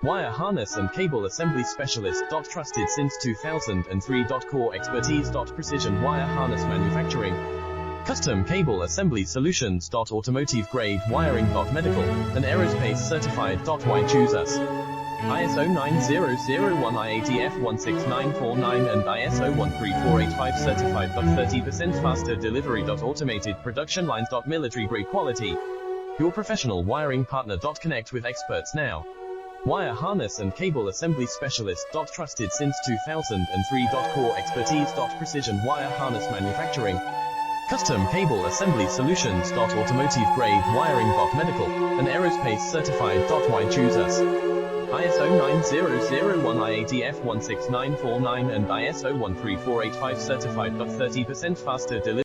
Wire harness and cable assembly specialist. Trusted since 2003. Core expertise. Precision wire harness manufacturing. Custom cable assembly solutions. Automotive grade wiring. Medical and aerospace certified. Why choose us? ISO 9001 IATF 16949 and ISO 13485 certified. 30% faster delivery. Automated production lines. Military grade quality. Your professional wiring partner. Connect with experts now. Wire harness and cable assembly specialist. Trusted since 2003. Core expertise. Precision wire harness manufacturing. Custom cable assembly solutions. Automotive grade wiring. Medical and aerospace certified. Why choose us? ISO 9001 IATF 16949 and ISO 13485 certified. 30% faster delivery.